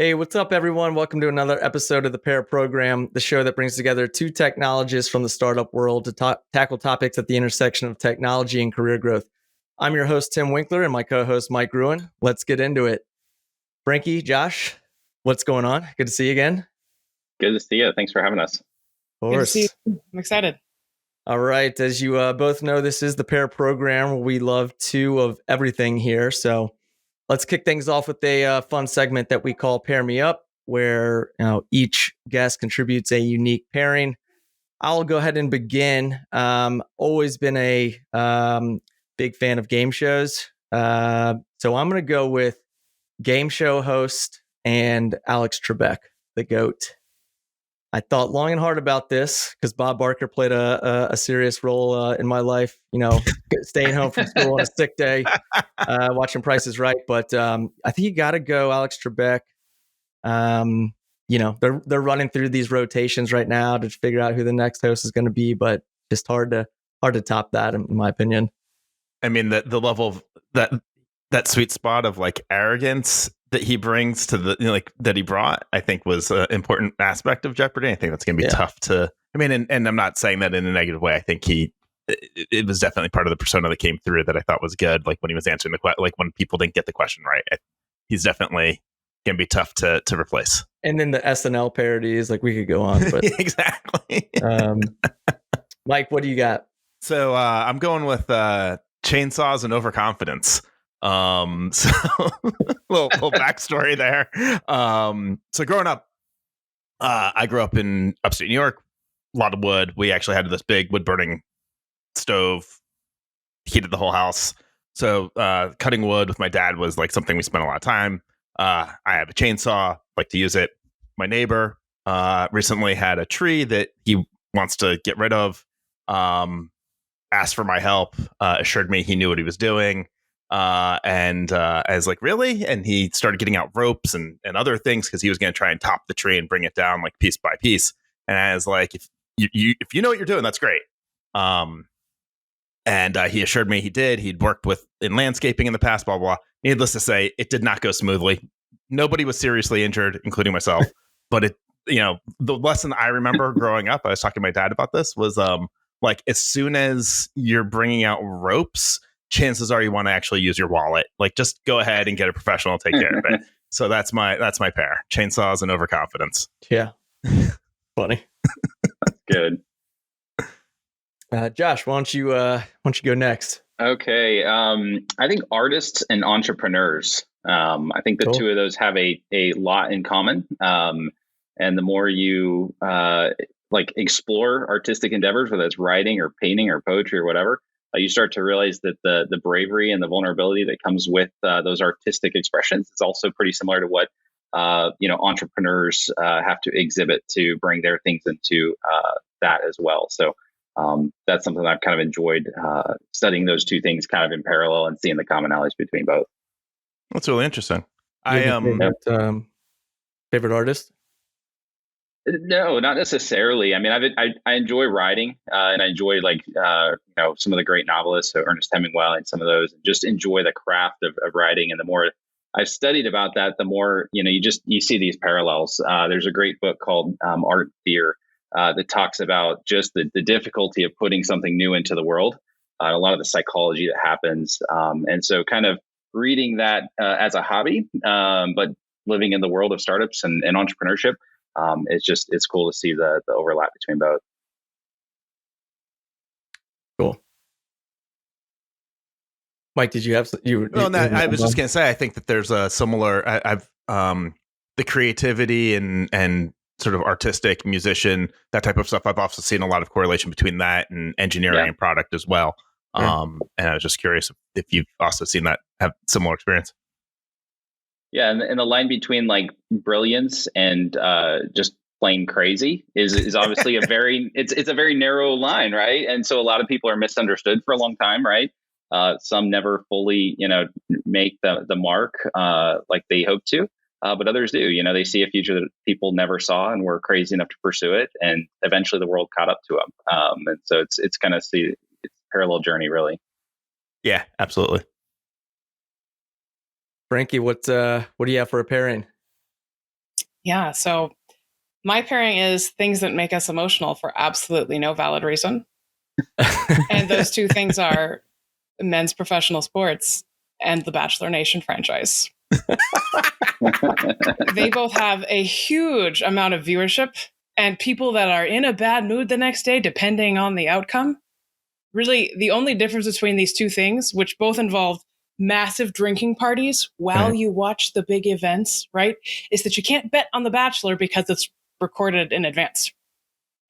Hey, what's up, everyone? Welcome to another episode of the Pair Program, the show that brings together two technologists from the startup world to tackle topics at the intersection of technology and career growth. I'm your host, Tim Winkler, and my co-host, Mike Gruen. Let's get into it. Frankie, Josh, what's going on? Good to see you again. Good to see you. Thanks for having us. Of course. Good to see you. I'm excited. All right. As you both know, this is the Pair Program where we love two of everything here. So let's kick things off with a fun segment that we call Pair Me Up, where each guest contributes a unique pairing. I'll go ahead and begin. Always been a big fan of game shows. So I'm going to go with game show host and Alex Trebek, the GOAT. I thought long and hard about this because Bob Barker played a serious role in my life, staying home from school on a sick day, watching Price is Right. But I think you got to go Alex Trebek. They're running through these rotations right now to figure out who the next host is going to be, but just hard to top that, in my opinion. I mean, the level of that sweet spot of like arrogance that he brings to that he brought, I think was an important aspect of Jeopardy. I think that's going to be tough to. I mean, and I'm not saying that in a negative way. I think it was definitely part of the persona that came through that I thought was good. Like when he was answering the question, like when people didn't get the question right, he's definitely going to be tough to replace. And then the SNL parodies, like we could go on, but exactly. Mike, what do you got? So I'm going with chainsaws and overconfidence. So little backstory there. So growing up, I grew up in upstate New York, a lot of wood. We actually had this big wood burning stove, heated the whole house. So cutting wood with my dad was like something we spent a lot of time. I have a chainsaw, like to use it. My neighbor recently had a tree that he wants to get rid of. Asked for my help, assured me he knew what he was doing. And I was like, really? And he started getting out ropes and other things because he was going to try and top the tree and bring it down like piece by piece. And I was like, if you know what you're doing, that's great. And he assured me he did. He'd worked in landscaping in the past, blah, blah, blah. Needless to say, it did not go smoothly. Nobody was seriously injured, including myself. But the lesson I remember growing up, I was talking to my dad about this, was like as soon as you're bringing out ropes, chances are you want to actually use your wallet. Like just go ahead and get a professional to take care of it. So that's my pair: chainsaws and overconfidence. Yeah, funny. Good. Josh, why don't you go next? Okay. I think artists and entrepreneurs. I think the two of those have a lot in common. And the more you explore artistic endeavors, whether it's writing or painting or poetry or whatever, you start to realize that the bravery and the vulnerability that comes with those artistic expressions is also pretty similar to what entrepreneurs have to exhibit to bring their things into that as well. So that's something that I've kind of enjoyed studying those two things kind of in parallel and seeing the commonalities between both. That's really interesting. Favorite artist? No, not necessarily. I mean, I enjoy writing and I enjoy some of the great novelists, so Ernest Hemingway and some of those, and just enjoy the craft of writing. And the more I've studied about that, the more, you see these parallels. There's a great book called Art and Fear that talks about just the difficulty of putting something new into the world, a lot of the psychology that happens. And so kind of reading that as a hobby, but living in the world of startups and entrepreneurship, it's cool to see the overlap between both. Cool. Mike, did you have I was just going to say, I think that there's a similar, I've the creativity and sort of artistic musician, that type of stuff. I've also seen a lot of correlation between that and engineering and product as well. Yeah. And I was just curious if you've also seen that, have similar experience. Yeah, and the line between like brilliance and just plain crazy is obviously a very it's a very narrow line, right? And so a lot of people are misunderstood for a long time, right? Some never fully, make the mark like they hope to, but others do. They see a future that people never saw and were crazy enough to pursue it, and eventually the world caught up to them. And so it's kind of it's a parallel journey, really. Yeah, absolutely. Frankie, what do you have for a pairing? Yeah. So my pairing is things that make us emotional for absolutely no valid reason. And those two things are men's professional sports and the Bachelor Nation franchise. They both have a huge amount of viewership and people that are in a bad mood the next day, depending on the outcome. Really, the only difference between these two things, which both involve massive drinking parties while you watch the big events, right, is that you can't bet on The Bachelor because it's recorded in advance.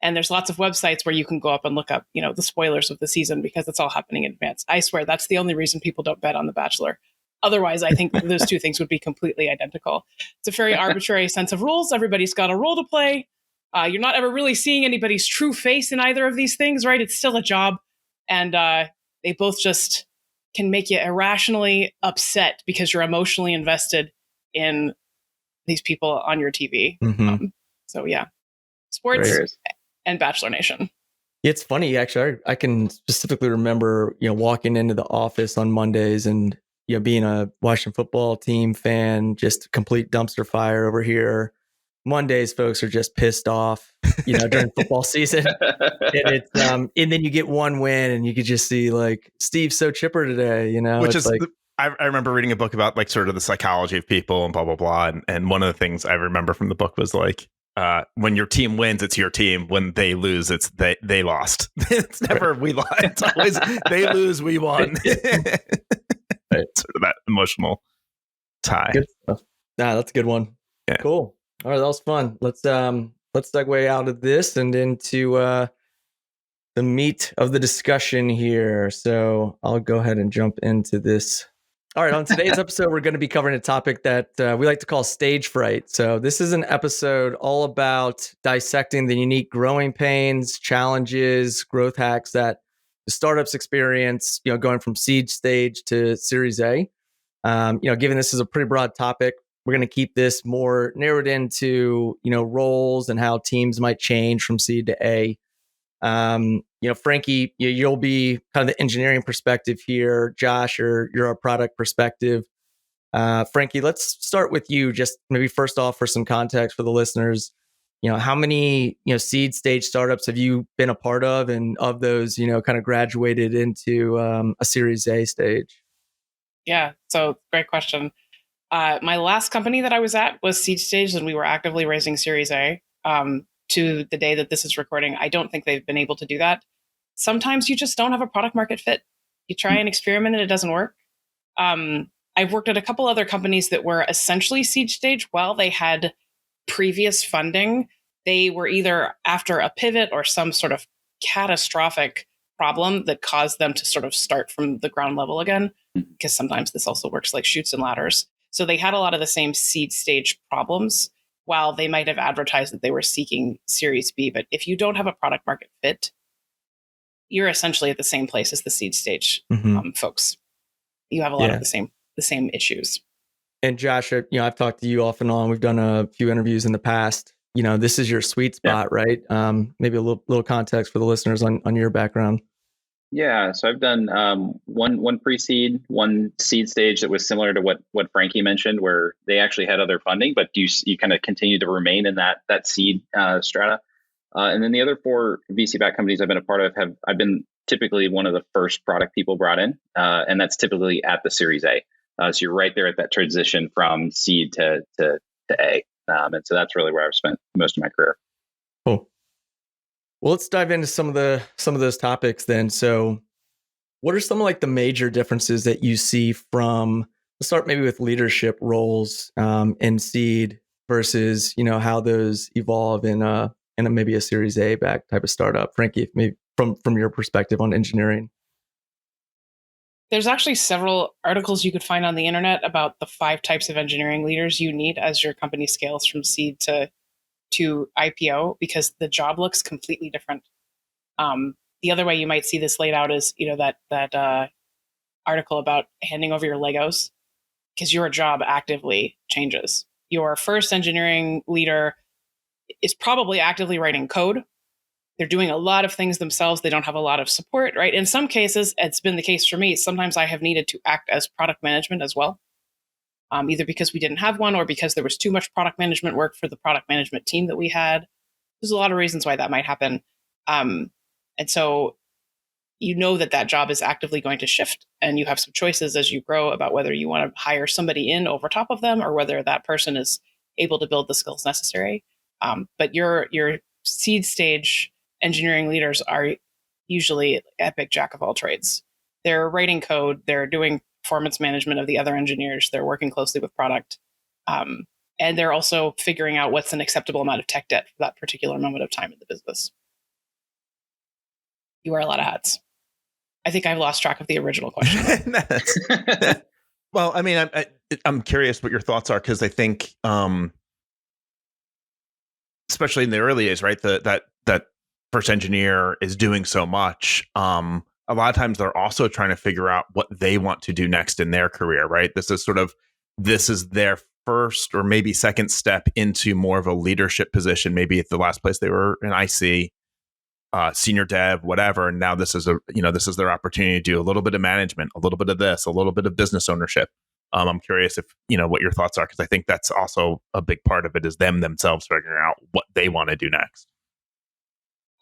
And there's lots of websites where you can go up and look up, the spoilers of the season because it's all happening in advance. I swear that's the only reason people don't bet on The Bachelor. Otherwise, I think those two things would be completely identical. It's a very arbitrary sense of rules. Everybody's got a role to play. You're not ever really seeing anybody's true face in either of these things, right? It's still a job. And they both just can make you irrationally upset because you're emotionally invested in these people on your TV. Mm-hmm. So yeah, sports Great. and Bachelor Nation. It's funny, actually. I can specifically remember, walking into the office on Mondays and, being a Washington football team fan, just complete dumpster fire over here. Mondays, folks are just pissed off, during football season. And and then you get one win and you could just see like Steve's so chipper today, Which it's is, like, I remember reading a book about like sort of the psychology of people and blah, blah, blah. And one of the things I remember from the book was like, when your team wins, it's your team. When they lose, it's they lost. It's never we lost. It's always they lose, we won. Right. Sort of that emotional tie. Good stuff. That's a good one. Yeah. Cool. All right, that was fun. Let's segue out of this and into the meat of the discussion here. So I'll go ahead and jump into this. All right, on today's episode, we're going to be covering a topic that we like to call stage fright. So this is an episode all about dissecting the unique growing pains, challenges, growth hacks that the startups experience, going from seed stage to Series A. Given this is a pretty broad topic, we're going to keep this more narrowed into, roles and how teams might change from seed to A. Frankie, you'll be kind of the engineering perspective here. Josh, you're a product perspective. Frankie, let's start with you. Just maybe first off, for some context for the listeners, how many, seed stage startups have you been a part of? And of those, kind of graduated into a Series A stage? Yeah. So great question. My last company that I was at was seed stage and we were actively raising Series A. To the day that this is recording, I don't think they've been able to do that. Sometimes you just don't have a product market fit. You try and experiment and it doesn't work. I've worked at a couple other companies that were essentially seed stage while they had previous funding. They were either after a pivot or some sort of catastrophic problem that caused them to sort of start from the ground level again, because sometimes this also works like chutes and ladders. So they had a lot of the same seed stage problems while they might have advertised that they were seeking Series B. But if you don't have a product market fit, you're essentially at the same place as the seed stage folks. You have a lot of the same issues. And Josh, I've talked to you off and on. We've done a few interviews in the past. This is your sweet spot, right? Maybe a little context for the listeners on your background. Yeah, so I've done one pre-seed, one seed stage that was similar to what Frankie mentioned, where they actually had other funding, but you kind of continue to remain in that seed strata. And then the other 4 VC-backed companies I've been a part of I've been typically one of the first product people brought in, and that's typically at the Series A. So you're right there at that transition from seed to A, and so that's really where I've spent most of my career. Cool. Well, let's dive into some of those topics then. So what are some of like the major differences that you see from, let's start maybe with leadership roles in seed versus, how those evolve in a maybe a Series A back type of startup? Frankie, maybe from your perspective on engineering. There's actually several articles you could find on the internet about the 5 types of engineering leaders you need as your company scales from seed to IPO, because the job looks completely different. The other way you might see this laid out is, that article about handing over your Legos, because your job actively changes. Your first engineering leader is probably actively writing code. They're doing a lot of things themselves. They don't have a lot of support, right? In some cases, it's been the case for me. Sometimes I have needed to act as product management as well. either because we didn't have one or because there was too much product management work for the product management team that we had. There's a lot of reasons why that might happen. And so you know that job is actively going to shift, and you have some choices as you grow about whether you want to hire somebody in over top of them or whether that person is able to build the skills necessary. But your seed stage engineering leaders are usually epic jack of all trades. They're writing code, they're doing performance management of the other engineers, they're working closely with product, and they're also figuring out what's an acceptable amount of tech debt for that particular moment of time in the business. You wear a lot of hats. I think I've lost track of the original question. Well, I mean, I'm curious what your thoughts are, because I think, especially in the early days, right, that first engineer is doing so much. A lot of times they're also trying to figure out what they want to do next in their career, right? This is their first or maybe second step into more of a leadership position. Maybe at the last place they were an IC, senior dev, whatever. And now this is their opportunity to do a little bit of management, a little bit of this, a little bit of business ownership. I'm curious if, what your thoughts are, because I think that's also a big part of it, is them themselves figuring out what they want to do next.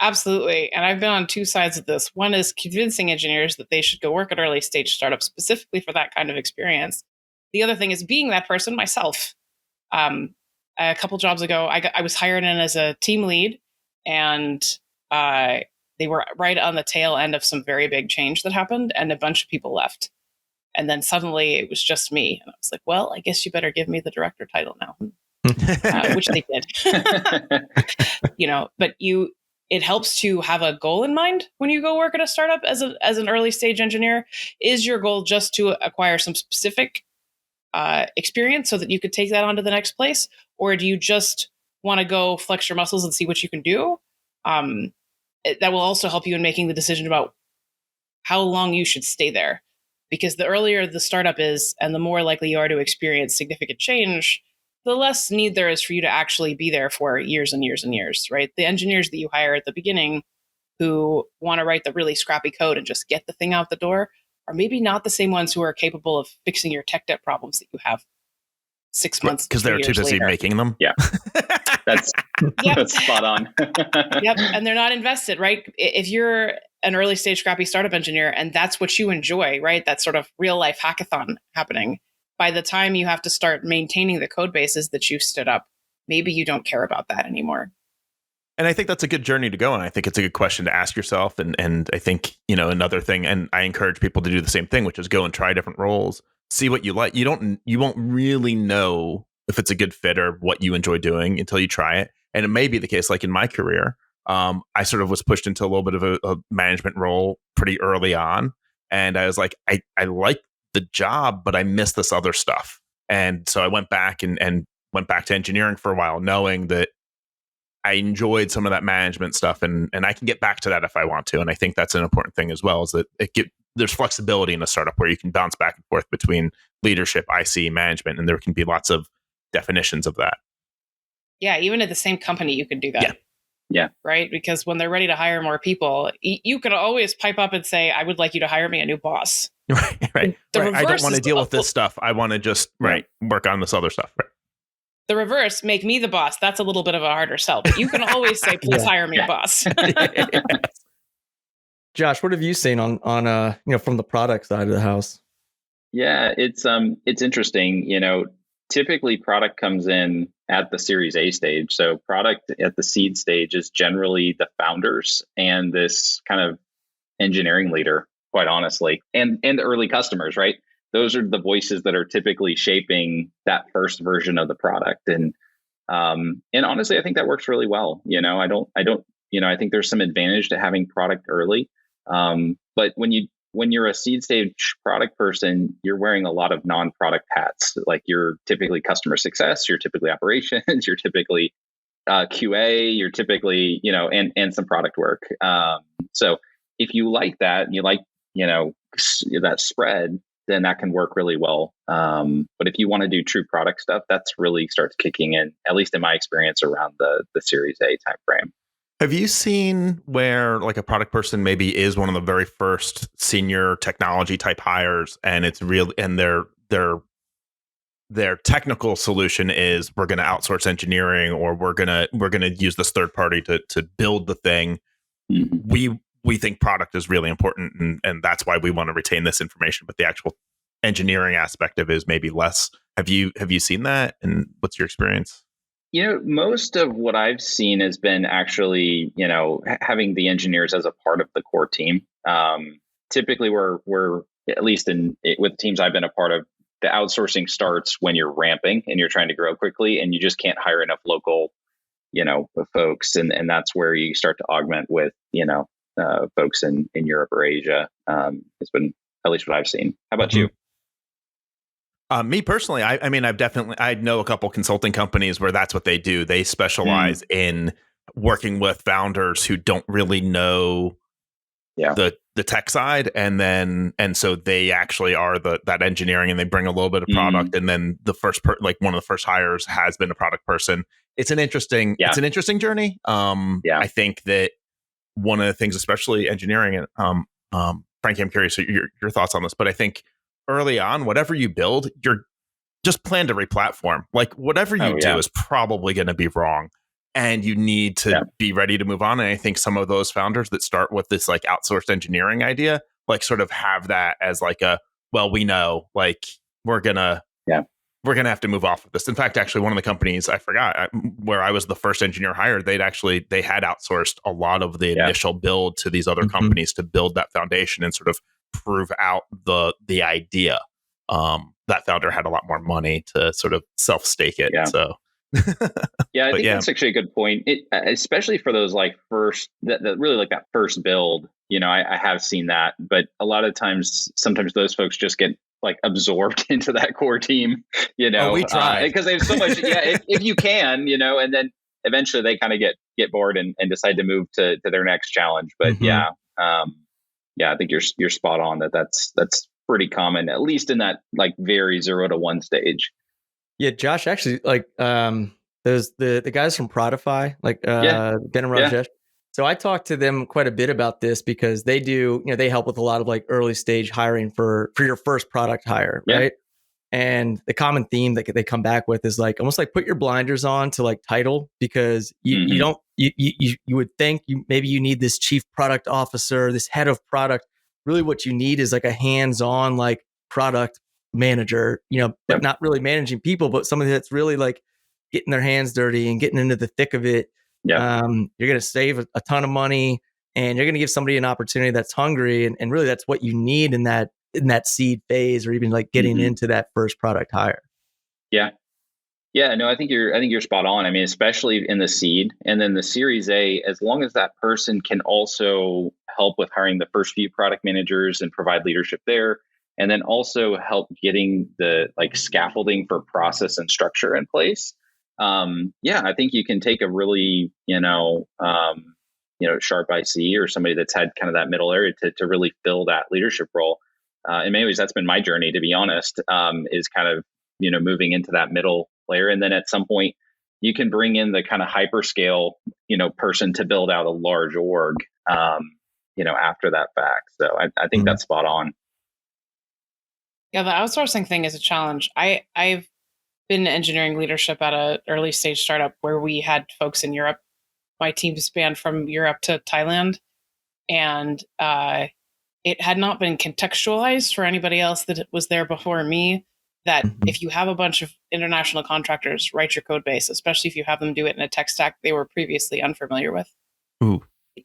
Absolutely. And I've been on two sides of this. One is convincing engineers that they should go work at early stage startups specifically for that kind of experience. The other thing is being that person myself. A couple jobs ago, I was hired in as a team lead, and they were right on the tail end of some very big change that happened, and a bunch of people left. And then suddenly it was just me. And I was like, well, I guess you better give me the director title now, which they did. But it helps to have a goal in mind when you go work at a startup as an early stage engineer. Is your goal just to acquire some specific experience so that you could take that on to the next place? Or do you just want to go flex your muscles and see what you can do? That will also help you in making the decision about how long you should stay there. Because the earlier the startup is and the more likely you are to experience significant change, the less need there is for you to actually be there for years and years and years, right? The engineers that you hire at the beginning who want to write the really scrappy code and just get the thing out the door are maybe not the same ones who are capable of fixing your tech debt problems that you have 6 months. Because they're too busy making them. Yeah. That's spot on. Yep. And they're not invested, right? If you're an early stage scrappy startup engineer and that's what you enjoy, right? That sort of real life hackathon happening. By the time you have to start maintaining the code bases that you stood up, maybe you don't care about that anymore. And I think that's a good journey to go. And I think it's a good question to ask yourself. And I think, another thing, and I encourage people to do the same thing, which is go and try different roles, see what you like. You won't really know if it's a good fit or what you enjoy doing until you try it. And it may be the case, like in my career, I sort of was pushed into a little bit of a management role pretty early on. And I was like, I like the job, but I miss this other stuff. And so I went back and went back to engineering for a while, knowing that I enjoyed some of that management stuff, and I can get back to that if I want to. And I think that's an important thing as well, is that there's flexibility in a startup where you can bounce back and forth between leadership, IC, management, and there can be lots of definitions of that. Yeah, even at the same company, you can do that. Yeah. Right? Because when they're ready to hire more people, you can always pipe up and say, I would like you to hire me a new boss. Right. I don't want to deal with this stuff. I want to just work on this other stuff. Right. The reverse, make me the boss. That's a little bit of a harder sell. But you can always say, please hire me a boss. Josh, what have you seen on from the product side of the house? Yeah, it's interesting. Typically product comes in at the Series A stage. So product at the seed stage is generally the founders and this kind of engineering leader, quite honestly, and the early customers, right? Those are the voices that are typically shaping that first version of the product. And honestly, I think that works really well. I think there's some advantage to having product early. But when you're a seed stage product person, you're wearing a lot of non-product hats. Like you're typically customer success, you're typically operations, you're typically QA, you're typically, and some product work. So if you like that, and you like, that spread, then that can work really well. But if you want to do true product stuff, that's really starts kicking in, at least in my experience, around the Series A timeframe. Have you seen where like a product person maybe is one of the very first senior technology type hires, and it's real, and they're their technical solution is we're going to outsource engineering, or we're going to use this third party to build the thing. We think product is really important, and that's why we want to retain this information. But the actual engineering aspect of it is maybe less. Have you seen that, and what's your experience? Most of what I've seen has been actually, having the engineers as a part of the core team. Typically, we're at least with teams I've been a part of, the outsourcing starts when you're ramping and you're trying to grow quickly, and you just can't hire enough local, folks, and that's where you start to augment with, folks in Europe or Asia. It's been at least what I've seen. How about you? Me personally, I mean, I know a couple consulting companies where that's what they do. They specialize in working with founders who don't really know the tech side, and so they actually are that engineering, and they bring a little bit of product, and then the first one of the first hires has been a product person. It's an interesting journey. I think that one of the things, especially engineering, and Frankie, I'm curious your thoughts on this, but I think early on, whatever you build, you're just plan to replatform. Like whatever you do is probably going to be wrong, and you need to be ready to move on. And I think some of those founders that start with this like outsourced engineering idea, like sort of have that as like we know, like we're gonna have to move off of this. In fact, actually, one of the companies I forgot where I was the first engineer hired, they had outsourced a lot of the initial build to these other companies to build that foundation and sort of prove out the idea. That founder had a lot more money to sort of self-stake it. So I think that's actually a good point. Especially for those like first that really like that first build, I have seen that, but a lot of times, sometimes those folks just get like absorbed into that core team, we try because they have so much. If you can, and then eventually they kind of get bored and decide to move to their next challenge. But I think you're spot on that's pretty common, at least in that like very 0 to 1 stage. Yeah, Josh, actually, like there's the guys from Prodify, like Ben and Rajesh. So I talked to them quite a bit about this because they do, they help with a lot of like early stage hiring for your first product hire, right? And the common theme that they come back with is like almost like put your blinders on to like title, because you don't you would think maybe you need this chief product officer, this head of product. Really, what you need is like a hands-on like product manager, but not really managing people, but somebody that's really like getting their hands dirty and getting into the thick of it. You're going to save a ton of money, and you're going to give somebody an opportunity that's hungry, and really that's what you need in that seed phase, or even like getting into that first product hire. No, I think you're spot on. I mean, especially in the seed and then the Series A, as long as that person can also help with hiring the first few product managers and provide leadership there, and then also help getting the like scaffolding for process and structure in place. I think you can take a really, sharp IC or somebody that's had kind of that middle area to really fill that leadership role. In many ways, that's been my journey, to be honest, is kind of, moving into that middle layer. And then at some point you can bring in the kind of hyperscale, person to build out a large org, after that fact. So I think that's spot on. Yeah, the outsourcing thing is a challenge. I've been engineering leadership at an early stage startup where we had folks in Europe. My team spanned from Europe to Thailand, and it had not been contextualized for anybody else that was there before me that if you have a bunch of international contractors write your code base, especially if you have them do it in a tech stack they were previously unfamiliar with,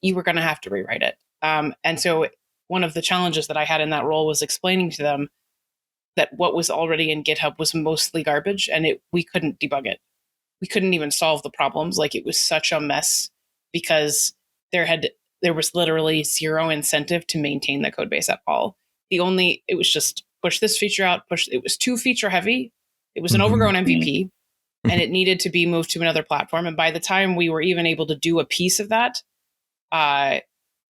you were going to have to rewrite it. And so one of the challenges that I had in that role was explaining to them that what was already in GitHub was mostly garbage, and we couldn't debug it. We couldn't even solve the problems. Like, it was such a mess because there was literally zero incentive to maintain the code base at all. It was just push this feature out, it was too feature heavy. It was an overgrown MVP, and it needed to be moved to another platform. And by the time we were even able to do a piece of that,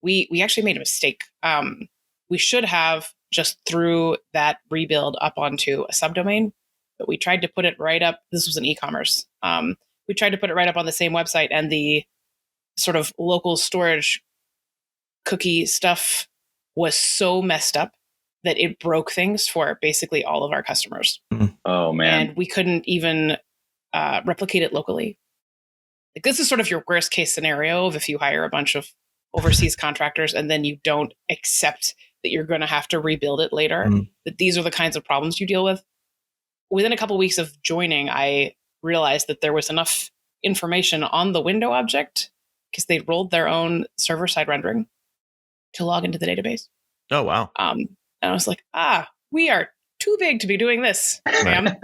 we actually made a mistake. We should have just threw that rebuild up onto a subdomain, but we tried to put it right up. This was an e-commerce. We tried to put it right up on the same website, and the sort of local storage cookie stuff was so messed up that it broke things for basically all of our customers. Oh man. And we couldn't even replicate it locally. Like, this is sort of your worst case scenario of if you hire a bunch of overseas contractors and then you don't accept that you're going to have to rebuild it later, that these are the kinds of problems you deal with. Within a couple of weeks of joining, I realized that there was enough information on the window object, because they rolled their own server-side rendering, to log into the database. Oh, wow. And I was like, we are too big to be doing this, ma'am.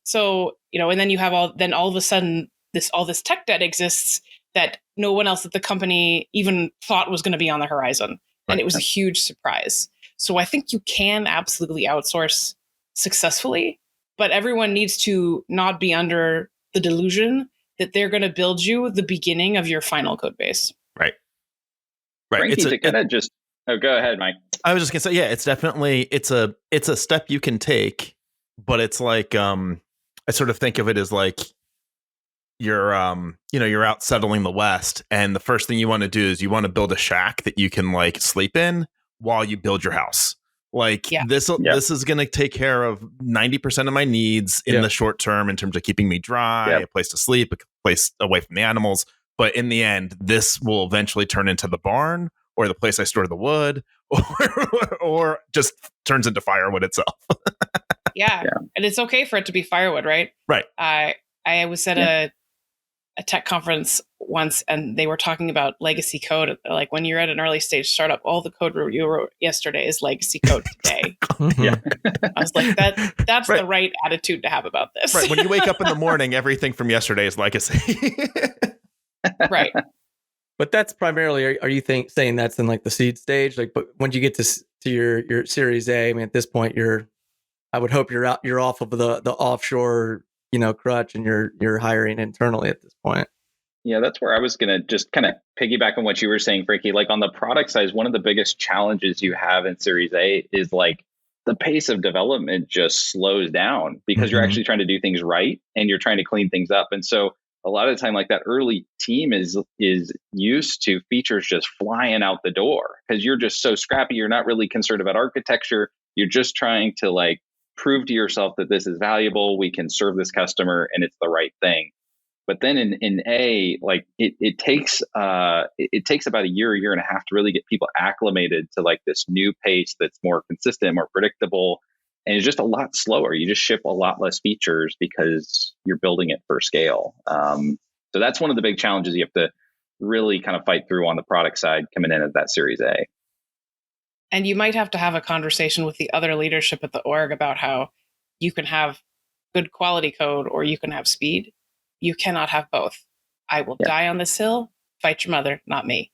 So, and then you have all of a sudden all this tech debt exists that no one else at the company even thought was going to be on the horizon. And it was a huge surprise. So I think you can absolutely outsource successfully, but everyone needs to not be under the delusion that they're going to build you the beginning of your final code base. Right. Frankie, to kind of just, go ahead, Mike. I was just gonna say, yeah, it's definitely, it's a step you can take, but it's like, I sort of think of it as like, you're out settling the West, and the first thing you want to do is you want to build a shack that you can like sleep in while you build your house. Like this is going to take care of 90% of my needs in the short term in terms of keeping me dry, a place to sleep, a place away from the animals. But in the end, this will eventually turn into the barn or the place I store the wood, or just turns into firewood itself. And it's okay for it to be firewood, right? Right. I was at a tech conference once, and they were talking about legacy code. Like, when you're at an early stage startup, all the code you wrote yesterday is legacy code today. I was like, that's the right attitude to have about this. Right. When you wake up in the morning, everything from yesterday is legacy. Right. But that's primarily, are you saying that's in like the seed stage? Like, but when you get to your Series A, I mean, at this point, I would hope you're off of the offshore, crutch, and you're hiring internally at this point. Yeah, that's where I was going to just kind of piggyback on what you were saying, Frankie. Like, on the product side, one of the biggest challenges you have in Series A is like the pace of development just slows down because you're actually trying to do things right and you're trying to clean things up. And so a lot of the time, like, that early team is used to features just flying out the door because you're just so scrappy. You're not really concerned about architecture. You're just trying to like prove to yourself that this is valuable. We can serve this customer and it's the right thing. But then in A, like it takes about a year and a half to really get people acclimated to like this new pace that's more consistent, more predictable, and it's just a lot slower. You just ship a lot less features because you're building it for scale. So that's one of the big challenges you have to really kind of fight through on the product side coming in at that Series A. And you might have to have a conversation with the other leadership at the org about how you can have good quality code or you can have speed. You cannot have both. I will die on this hill. Fight your mother, not me.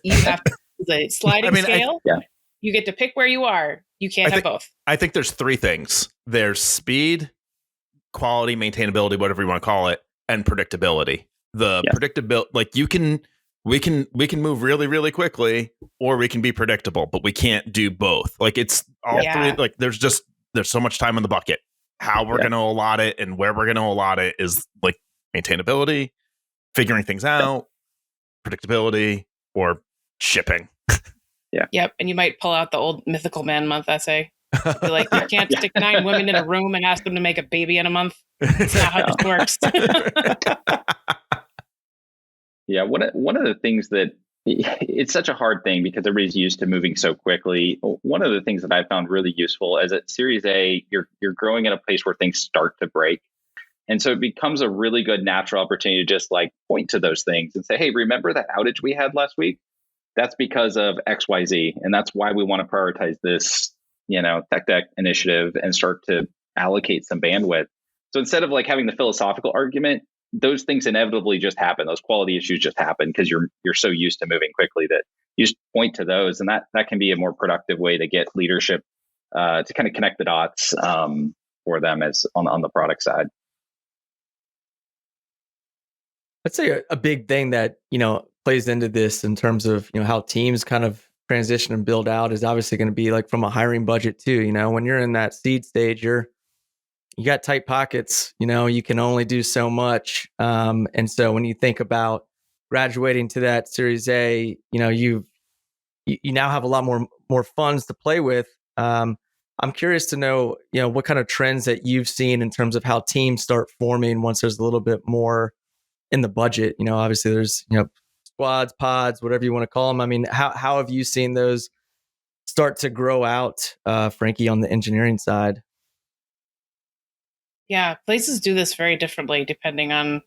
You have the sliding scale. You get to pick where you are. You can't have both. I think there's three things. There's speed, quality, maintainability, whatever you want to call it, and predictability. The predictability, like we can move really, really quickly, or we can be predictable, but we can't do both. Like, it's all three. Like, there's so much time in the bucket. How we're going to allot it and where we're going to allot it is like maintainability, figuring things out, predictability, or shipping. Yep. And you might pull out the old Mythical Man Month essay. Be like, you can't stick 9 women in a room and ask them to make a baby in a month. It's not how this works. Yeah, one of the things that it's such a hard thing because everybody's used to moving so quickly. One of the things that I found really useful is at Series A, you're growing at a place where things start to break. And so it becomes a really good natural opportunity to just like point to those things and say, hey, remember that outage we had last week? That's because of XYZ. And that's why we want to prioritize this, tech deck initiative and start to allocate some bandwidth. So instead of like having the philosophical argument, those things inevitably just happen. Those quality issues just happen because you're so used to moving quickly that you just point to those. And that can be a more productive way to get leadership to kind of connect the dots for them as on the product side. I'd say a big thing that, plays into this in terms of, how teams kind of transition and build out is obviously going to be like from a hiring budget too. When you're in that seed stage, you got tight pockets, you can only do so much. And so when you think about graduating to that Series A, you now have a lot more funds to play with I'm curious to know, what kind of trends that you've seen in terms of how teams start forming once there's a little bit more in the budget. Obviously there's, squads, pods, whatever you want to call them. I mean, how have you seen those start to grow out, Frankie, on the engineering side? Yeah, places do this very differently depending on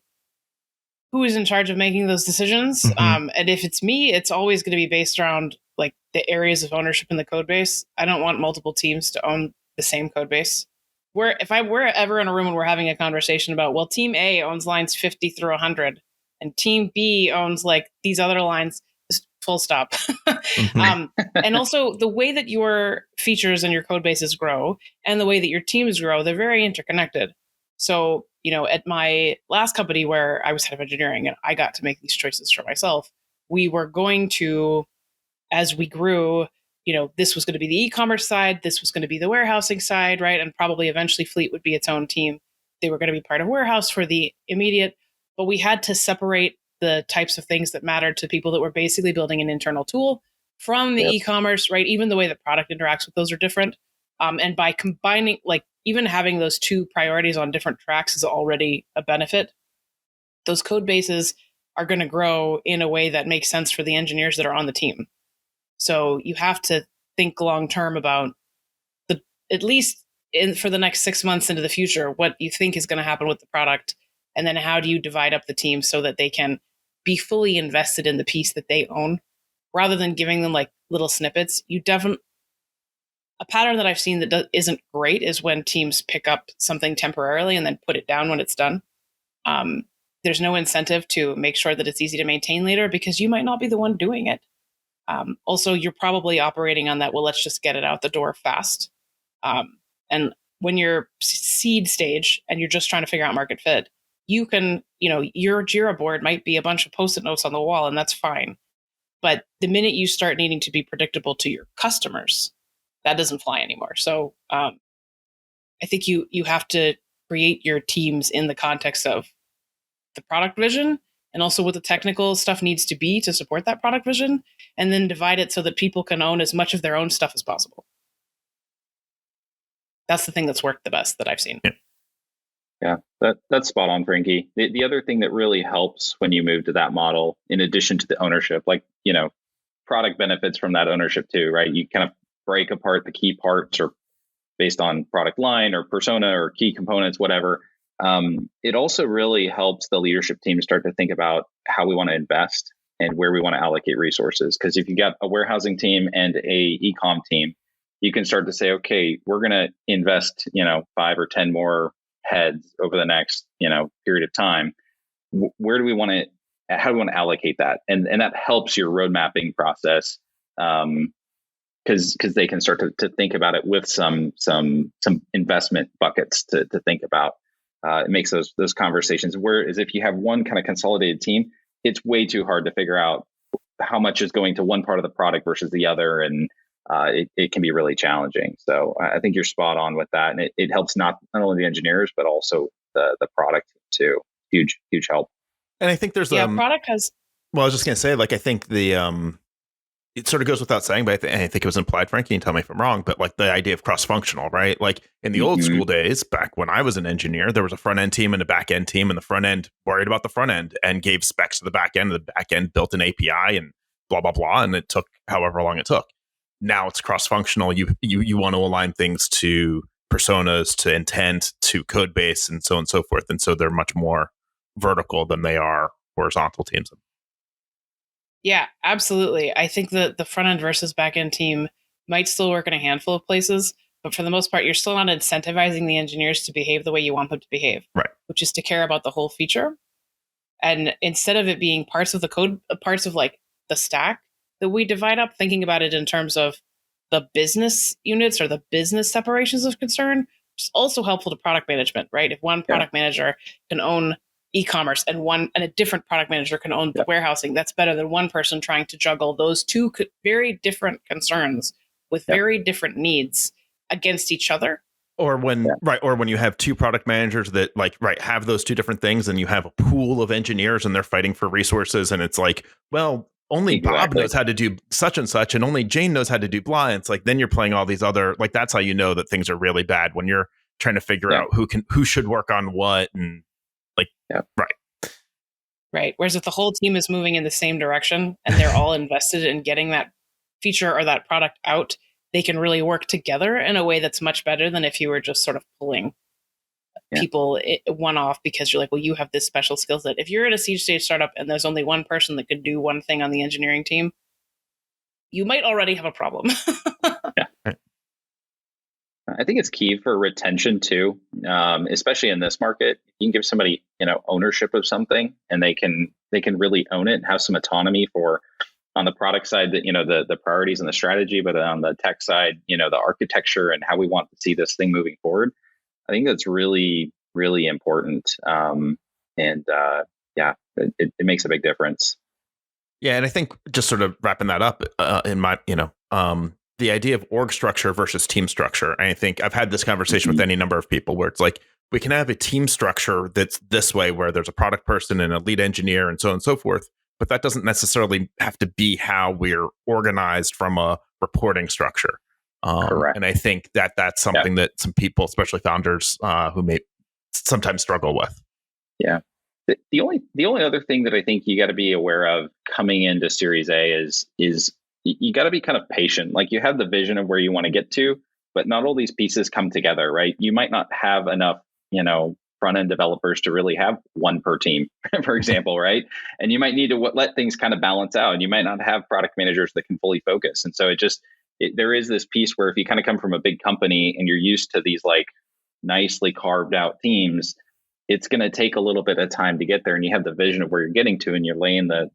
who is in charge of making those decisions. Mhm. And if it's me, it's always going to be based around like the areas of ownership in the code base. I don't want multiple teams to own the same code base. Where if we're ever in a room and we're having a conversation about, well, team A owns lines 50 through 100, and team B owns like these other lines, just full stop. Mhm. And also the way that your features and your code bases grow and the way that your teams grow, they're very interconnected. So, at my last company where I was head of engineering and I got to make these choices for myself, we were going to, as we grew, this was going to be the e-commerce side, this was going to be the warehousing side, right? And probably eventually Fleet would be its own team. They were going to be part of warehouse for the immediate, but we had to separate the types of things that mattered to people that were basically building an internal tool from the Yep. e-commerce, right? Even the way the product interacts with those are different. And by combining, like even having those two priorities on different tracks is already a benefit. Those code bases are going to grow in a way that makes sense for the engineers that are on the team. So you have to think long term about at least for the next 6 months into the future, what you think is going to happen with the product. And then how do you divide up the team so that they can be fully invested in the piece that they own rather than giving them like little snippets. A pattern that I've seen that isn't great is when teams pick up something temporarily and then put it down when it's done. There's no incentive to make sure that it's easy to maintain later because you might not be the one doing it. Also, you're probably operating on that, well, let's just get it out the door fast. And when you're seed stage and you're just trying to figure out market fit, you can, your Jira board might be a bunch of Post-it notes on the wall, and that's fine. But the minute you start needing to be predictable to your customers, that doesn't fly anymore. So I think you have to create your teams in the context of the product vision and also what the technical stuff needs to be to support that product vision, and then divide it so that people can own as much of their own stuff as possible. That's the thing that's worked the best that I've seen. Yeah, that's spot on, Frankie. The other thing that really helps when you move to that model, in addition to the ownership, like, product benefits from that ownership too, right? You kind of break apart the key parts or based on product line or persona or key components, whatever. It also really helps the leadership team start to think about how we want to invest and where we want to allocate resources. Because if you got a warehousing team and a e-com team, you can start to say, okay, we're going to invest, 5 or 10 more heads over the next, period of time. Where do we want to, how do we want to allocate that? And that helps your road mapping process. Because they can start to think about it with some investment buckets to think about. It makes those conversations. Whereas if you have one kind of consolidated team, it's way too hard to figure out how much is going to one part of the product versus the other, and it can be really challenging. So I think you're spot on with that, and it helps not only the engineers but also the product too. Huge help. And I think there's product has. Well, I was just gonna say, like, I think it sort of goes without saying, but I think it was implied, Frankie, and tell me if I'm wrong, but like the idea of cross-functional, right? Like in the old school days, back when I was an engineer, there was a front end team and a back end team, and the front end worried about the front end and gave specs to the back end. The back end built an API and blah, blah, blah. And it took however long it took. Now it's cross-functional. You want to align things to personas, to intent, to code base, and so on and so forth. And so they're much more vertical than they are horizontal teams. Yeah, absolutely. I think that the front end versus back end team might still work in a handful of places, but for the most part, you're still not incentivizing the engineers to behave the way you want them to behave, right? Which is to care about the whole feature. And instead of it being parts of the code, parts of like the stack, that we divide up thinking about it in terms of the business units or the business separations of concern, which is also helpful to product management, right? If one product manager can own e-commerce and a different product manager can own the warehousing, that's better than one person trying to juggle those two very different concerns with very different needs against each other. Or when or when you have two product managers that have those two different things, and you have a pool of engineers and they're fighting for resources, and it's like, well, only Bob Exactly. knows how to do such and such, and only Jane knows how to do blah. And it's like, then you're playing all these other, like, that's how you know that things are really bad, when you're trying to figure Yeah. out who should work on what, and like, Yeah. Right. Whereas if the whole team is moving in the same direction and they're all invested in getting that feature or that product out, they can really work together in a way that's much better than if you were just sort of pulling people one off because you're like, well, you have this special skill set. If you're at a seed stage startup and there's only one person that could do one thing on the engineering team, you might already have a problem. I think it's key for retention too, especially in this market. You can give somebody, ownership of something, and they can really own it and have some autonomy for, on the product side, that the priorities and the strategy, but on the tech side, the architecture and how we want to see this thing moving forward. I think that's really, really important, it makes a big difference. Yeah, and I think just sort of wrapping that up in my, the idea of org structure versus team structure. And I think I've had this conversation with any number of people where it's like, we can have a team structure that's this way, where there's a product person and a lead engineer and so on and so forth, but that doesn't necessarily have to be how we're organized from a reporting structure. Correct. And I think that's something that some people, especially founders, who may sometimes struggle with. Yeah. The only other thing that I think you got to be aware of coming into Series A is you got to be kind of patient. Like, you have the vision of where you want to get to, but not all these pieces come together, right? You might not have enough, front end developers to really have one per team, for example, right? And you might need to let things kind of balance out. And you might not have product managers that can fully focus. And so there is this piece where if you kind of come from a big company and you're used to these like nicely carved out teams, it's going to take a little bit of time to get there, and you have the vision of where you're getting to, and you're laying the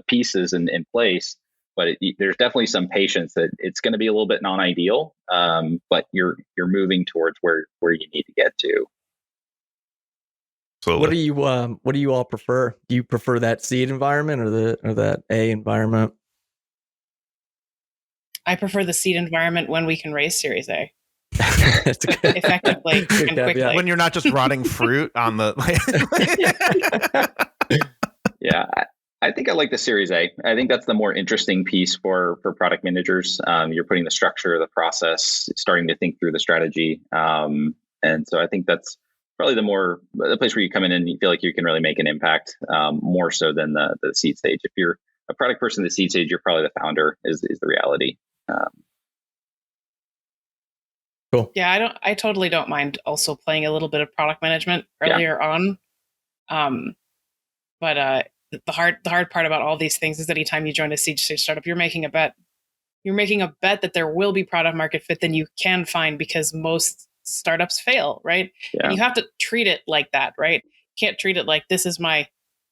pieces in place. But there's definitely some patience that it's going to be a little bit non-ideal, but you're moving towards where you need to get to. So what do you all prefer? Do you prefer that seed environment or that A environment? I prefer the seed environment when we can raise Series A. That's good. Effectively and quickly. when you're not just rotting fruit on the. Yeah, I think I like the Series A. I think that's the more interesting piece for product managers. You're putting the structure, the process, starting to think through the strategy, and so I think that's probably the place where you come in and you feel like you can really make an impact, more so than the seed stage. If you're a product person in the seed stage, you're probably the founder. Is the reality. Cool. Yeah, I totally don't mind also playing a little bit of product management earlier on. But the hard part about all these things is that anytime you join a seed stage startup, you're making a bet. You're making a bet that there will be product market fit than you can find, because most startups fail, right? Yeah. And you have to treat it like that, right? You can't treat it like this is going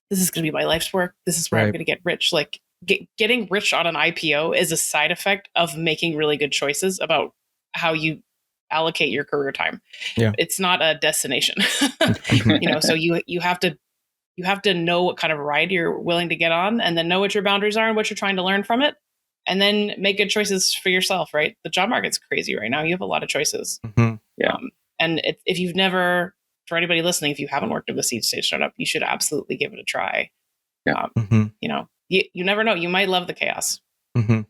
to be my life's work. This is where I'm going to get rich. Like getting rich on an IPO is a side effect of making really good choices about how you allocate your career time. Yeah. It's not a destination. So you have to know what kind of ride you're willing to get on, and then know what your boundaries are and what you're trying to learn from it, and then make good choices for yourself, right? The job market's crazy right now. You have a lot of choices. Mm-hmm. Yeah. And if you've never, for anybody listening, if you haven't worked with a seed stage startup, you should absolutely give it a try. Yeah. You never know. You might love the chaos. Mm-hmm.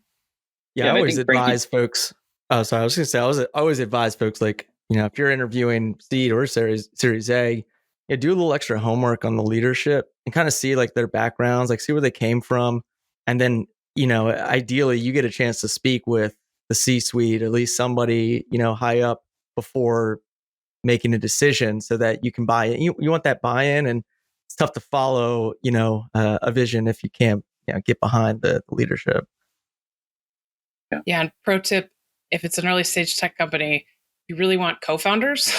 Yeah, I always advise Frankie, folks. Oh, sorry. I was going to say, I always advise folks, like, if you're interviewing seed or series A, do a little extra homework on the leadership and kind of see like their backgrounds, like see where they came from. And then, ideally you get a chance to speak with the C-suite, at least somebody, high up, before making a decision, so that you can buy it. You want that buy-in, and it's tough to follow, a vision if you can't get behind the leadership. Yeah. And pro tip, if it's an early stage tech company, you really want co-founders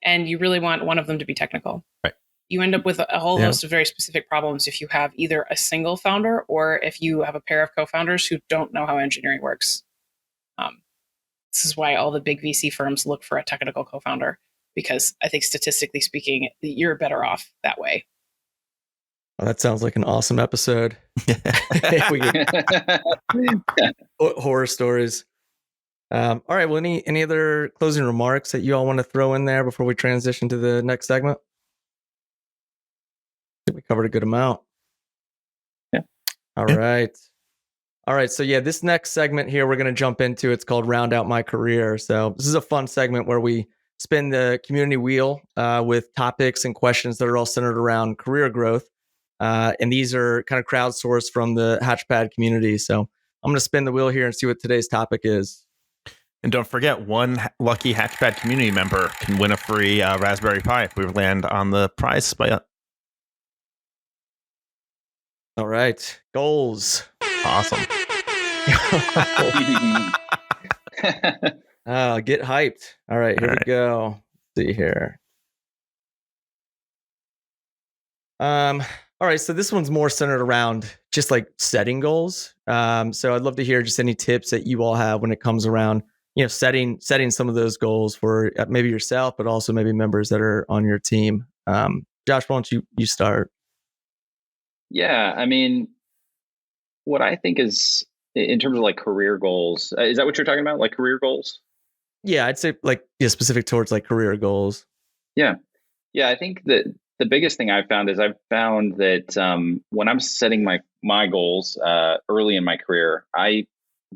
and you really want one of them to be technical. Right. You end up with a whole host of very specific problems if you have either a single founder or if you have a pair of co-founders who don't know how engineering works. This is why all the big VC firms look for a technical co-founder, because I think statistically speaking, you're better off that way. Well, that sounds like an awesome episode. Horror stories. All right. Well, any other closing remarks that you all want to throw in there before we transition to the next segment? I think we covered a good amount. Yeah. All right. All right. So, yeah, this next segment here we're going to jump into, it's called Round Out My Career. So, this is a fun segment where we spin the community wheel with topics and questions that are all centered around career growth. And these are kind of crowdsourced from the hatchpad community. So, I'm going to spin the wheel here and see what today's topic is. And don't forget, one lucky hatchpad community member can win a free Raspberry Pi if we land on the prize spot. All right. Goals. Awesome. Get hyped. All right, here we go. Let's see here. All right, so this one's more centered around just like setting goals. So I'd love to hear just any tips that you all have when it comes around, setting some of those goals for maybe yourself, but also maybe members that are on your team. Josh, why don't you start? Yeah, I mean, what I think is in terms of like career goals, is that what you're talking about? Like career goals? Yeah, I'd say like specific towards like career goals. Yeah. I think that the biggest thing I've found is that when I'm setting my goals early in my career, I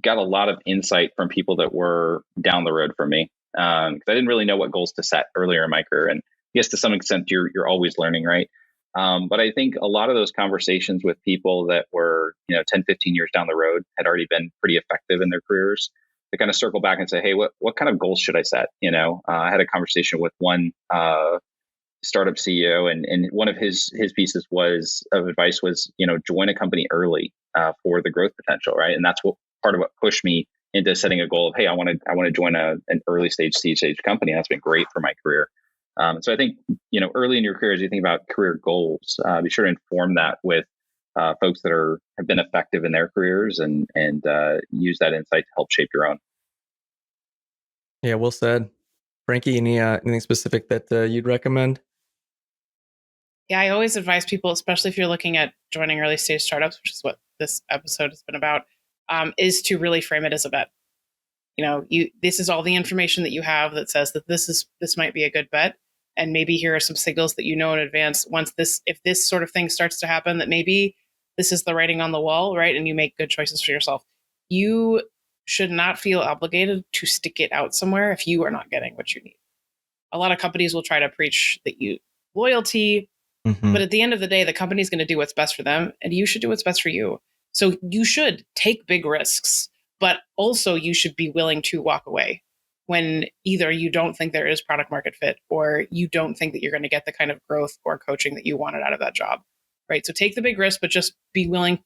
got a lot of insight from people that were down the road from me because I didn't really know what goals to set earlier in my career. And I guess to some extent, you're always learning, right? But I think a lot of those conversations with people that were 10, 15 years down the road had already been pretty effective in their careers to kind of circle back and say, hey, what kind of goals should I set? I had a conversation with one startup CEO, and one of his pieces of advice was, join a company early for the growth potential, right? And that's part of what pushed me into setting a goal of, hey, I want to join an early stage, seed stage company. That's been great for my career. So I think, early in your career, as you think about career goals, be sure to inform that with folks that have been effective in their careers and use that insight to help shape your own. Yeah, well said. Frankie, anything specific that you'd recommend? Yeah, I always advise people, especially if you're looking at joining early stage startups, which is what this episode has been about, is to really frame it as a bet. This is all the information that you have that says that this might be a good bet. And maybe here are some signals that in advance. If this sort of thing starts to happen, that maybe this is the writing on the wall, right? And you make good choices for yourself. You should not feel obligated to stick it out somewhere if you are not getting what you need. A lot of companies will try to preach that loyalty, but at the end of the day, the company's going to do what's best for them, and you should do what's best for you. So you should take big risks, but also you should be willing to walk away when either you don't think there is product market fit or you don't think that you're going to get the kind of growth or coaching that you wanted out of that job, right? So take the big risk, but just be willing,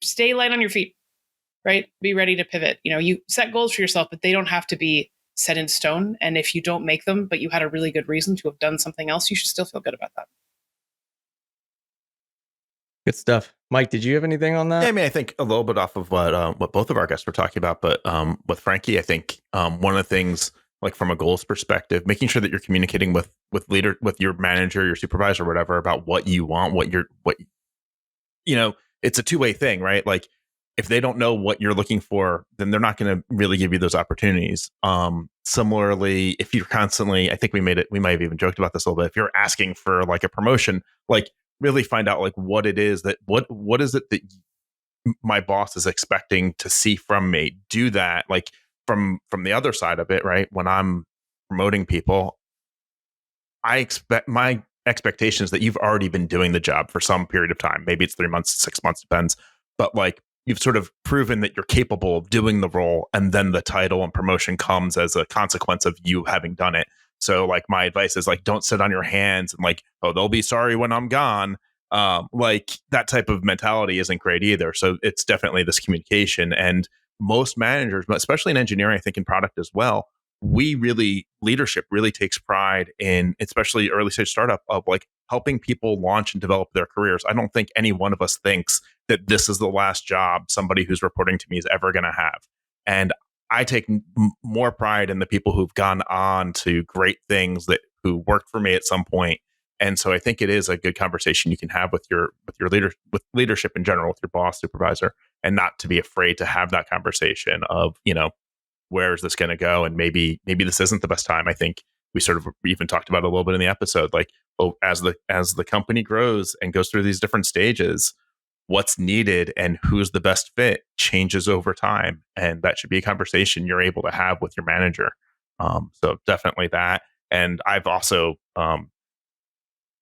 stay light on your feet, right? Be ready to pivot. You set goals for yourself, but they don't have to be set in stone. And if you don't make them, but you had a really good reason to have done something else, you should still feel good about that. Good stuff. Mike, did you have anything on that? Yeah, I mean, I think a little bit off of what both of our guests were talking about, but with Frankie, I think one of the things, like from a goals perspective, making sure that you're communicating with your manager, your supervisor, whatever, about what you want, it's a two-way thing, right? Like if they don't know what you're looking for, then they're not going to really give you those opportunities. Similarly, if you're constantly, I think we might have even joked about this a little bit. If you're asking for like a promotion, like really find out like what it is that what is it that my boss is expecting to see from me. Do that like from the other side of it, right? When I'm promoting people, I expect my expectations that you've already been doing the job for some period of time. Maybe it's 3 months, 6 months, depends. But like you've sort of proven that you're capable of doing the role, and then the title and promotion comes as a consequence of you having done it. So like my advice is like, don't sit on your hands and like, oh, they'll be sorry when I'm gone. Like that type of mentality isn't great either. So it's definitely this communication, and most managers, especially in engineering, I think in product as well, leadership really takes pride in, especially early stage startup, of like helping people launch and develop their careers. I don't think any one of us thinks that this is the last job somebody who's reporting to me is ever going to have. And I take more pride in the people who've gone on to great things who worked for me at some point. And so I think it is a good conversation you can have with your leadership in general, with your boss, supervisor, and not to be afraid to have that conversation of, where is this going to go? And maybe this isn't the best time. I think we even talked about it a little bit in the episode, like, as the company grows and goes through these different stages, what's needed and who's the best fit changes over time. And that should be a conversation you're able to have with your manager. So definitely that. And I've also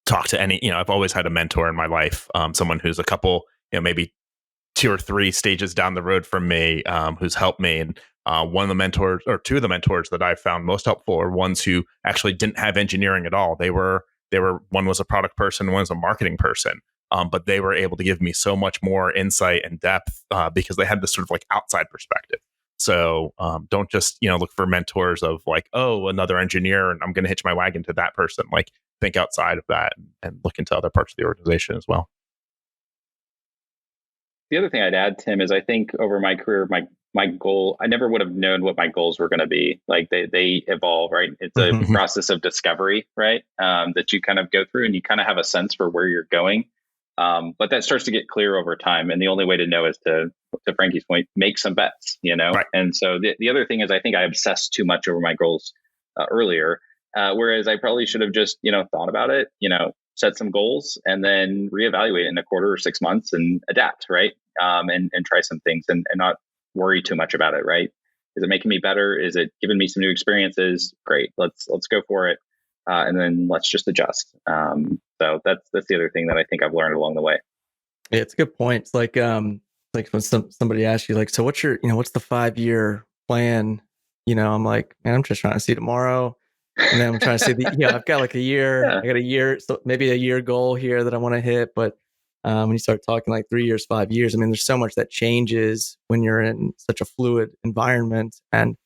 talked to I've always had a mentor in my life, someone who's a couple, maybe 2 or 3 stages down the road from me, who's helped me. And one of the mentors, or 2 of the mentors that I found most helpful, are ones who actually didn't have engineering at all. They were one was a product person, one was a marketing person. But they were able to give me so much more insight and depth because they had this sort of like outside perspective. So don't just look for mentors of like, oh, another engineer, and I'm going to hitch my wagon to that person. Like, think outside of that and look into other parts of the organization as well. The other thing I'd add, Tim, is I think over my career, my goal, I never would have known what my goals were going to be. Like they evolve, right? It's a process of discovery, right? That you kind of go through, and you kind of have a sense for where you're going. But that starts to get clear over time. And the only way to know is to Frankie's point, make some bets, Right. And so the other thing is, I think I obsessed too much over my goals earlier, whereas I probably should have just, thought about it, set some goals, and then reevaluate in a quarter or 6 months and adapt, right? And try some things and not worry too much about it, right? Is it making me better? Is it giving me some new experiences? Great, let's go for it, and then let's just adjust. So that's the other thing that I think I've learned along the way. Yeah, it's a good point. It's like when somebody asks you like, so what's your what's the 5-year plan? I'm like, man, I'm just trying to see tomorrow. And then I'm trying to say I've got like a year, Yeah. I got a year, so maybe a year goal here that I want to hit. But when you start talking like 3 years, 5 years, I mean, there's so much that changes when you're in such a fluid environment, and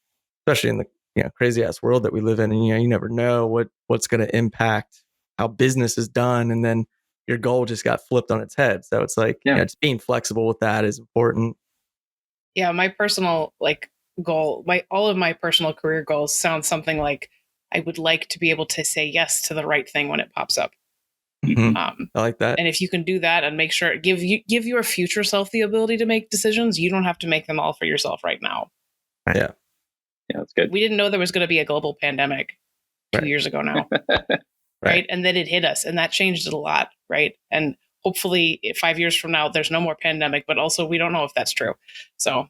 especially in the crazy ass world that we live in. And you never know what's going to impact how business is done, and then your goal just got flipped on its head. So it's like, just being flexible with that is important. Yeah, my personal goal, all of my personal career goals sound something like, I would like to be able to say yes to the right thing when it pops up. I like that. And if you can do that and make sure give your future self the ability to make decisions, you don't have to make them all for yourself right now. Yeah, that's good. We didn't know there was going to be a global pandemic 2 years ago now, right? And then it hit us, and that changed it a lot, right? And hopefully 5 years from now, there's no more pandemic, but also we don't know if that's true. So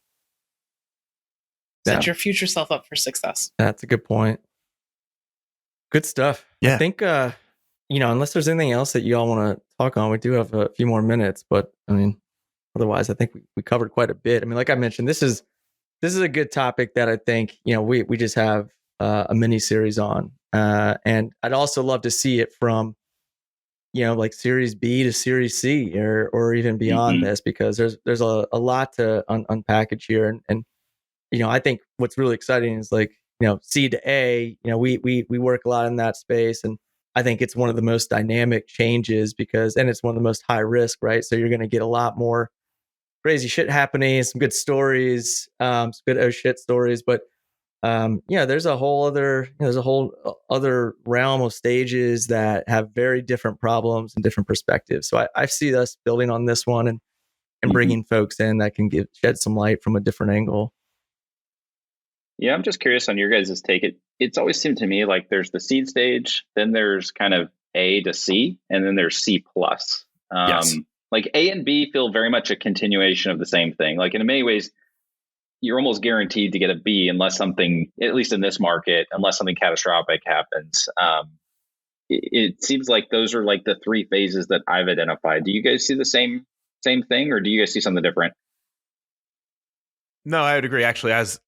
set your future self up for success. That's a good point. Good stuff. Yeah. I think, unless there's anything else that you all want to talk on, we do have a few more minutes, but I mean, otherwise I think we covered quite a bit. I mean, like I mentioned, this is a good topic that I think, we just have a mini series on. And I'd also love to see it from, like Series B to Series C or even beyond this, because there's a lot to unpackage here. And, I think what's really exciting is like, C to A, we work a lot in that space. And I think it's one of the most dynamic changes and it's one of the most high risk, right? So you're going to get a lot more crazy shit happening, some good stories, some good oh shit stories. But there's a whole other realm of stages that have very different problems and different perspectives. So I see us building on this one and bringing folks in that can shed some light from a different angle. Yeah, I'm just curious on your guys' take. It's always seemed to me like there's the seed stage, then there's kind of A to C, and then there's C plus. Yes. Like A and B feel very much a continuation of the same thing. Like in many ways, you're almost guaranteed to get a B unless something, at least in this market, unless something catastrophic happens. It seems like those are like the 3 phases that I've identified. Do you guys see the same thing, or do you guys see something different? No, I would agree. Actually, as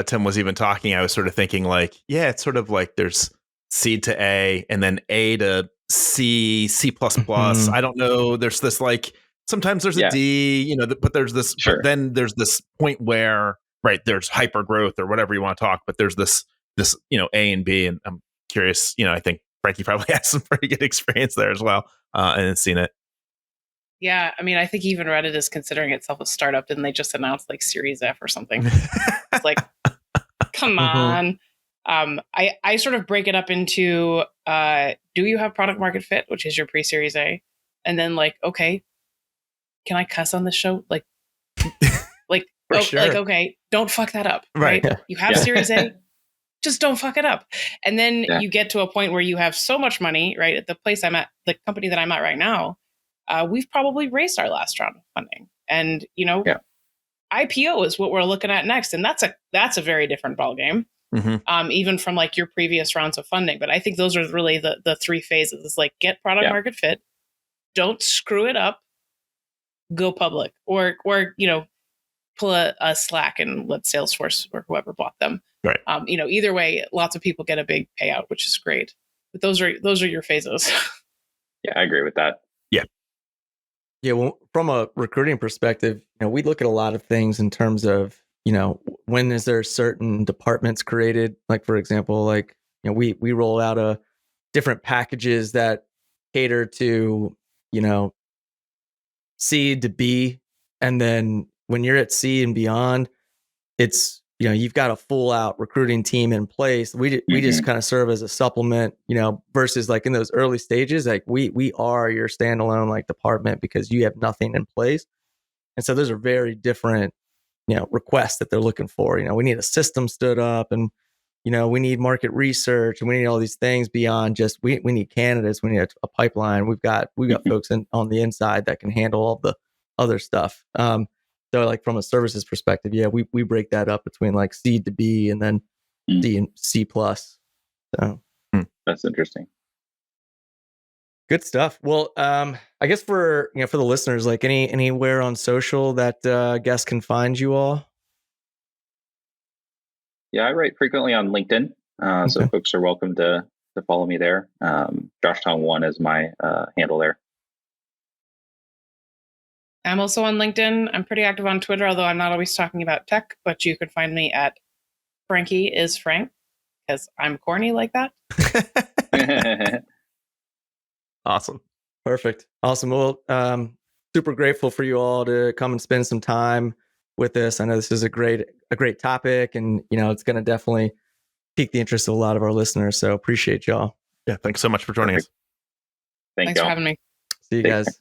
Tim was even talking, I was sort of thinking like, yeah, it's sort of like there's C to A and then A to C, C++. I don't know. There's this like, sometimes there's a D, but there's this, but then there's this point where, right, there's hyper growth or whatever you want to talk, but there's this, A and B. And I'm curious, I think Frankie probably has some pretty good experience there as well. And seen it. Yeah, I mean, I think even Reddit is considering itself a startup. Didn't they just announce like Series F or something? It's like, come on. I sort of break it up into, do you have product market fit, which is your pre-Series A? And then like, okay, can I cuss on this show? Like, Sure. like, okay, don't fuck that up. Right? Yeah. You have Series A, just don't fuck it up. And then you get to a point where you have so much money, right? At the place I'm at, the company that I'm at right now, we've probably raised our last round of funding. And, Yeah. IPO is what we're looking at next. And that's a very different ballgame, even from like your previous rounds of funding. But I think those are really the three phases. It's like get product market fit, don't screw it up, go public, or pull a Slack and let Salesforce or whoever bought them. Right. Either way, lots of people get a big payout, which is great. But those are your phases. Yeah, I agree with that. Yeah, well, from a recruiting perspective, we look at a lot of things in terms of, when is there certain departments created? Like, for example, we roll out a different packages that cater to, C to B. And then when you're at C and beyond, it's, you've got a full out recruiting team in place. We just kind of serve as a supplement, versus like in those early stages, like we are your standalone like department because you have nothing in place. And so those are very different, requests that they're looking for. We need a system stood up, and, we need market research, and we need all these things beyond just, we need candidates. We need a pipeline. We've got folks on the inside that can handle all the other stuff. So like from a services perspective, we break that up between like C to B and then D and C plus. So that's interesting. Good stuff. Well, I guess for the listeners, like anywhere on social that guests can find you all. Yeah, I write frequently on LinkedIn, so folks are welcome to follow me there. Joshtown1 is my handle there. I'm also on LinkedIn. I'm pretty active on Twitter, although I'm not always talking about tech, but you can find me at Frankie is Frank, because I'm corny like that. Awesome. Perfect. Awesome. Well, super grateful for you all to come and spend some time with us. I know this is a great topic, and, it's going to definitely pique the interest of a lot of our listeners. So appreciate y'all. Yeah. Thanks so much for joining us. Thanks for having me. See you guys.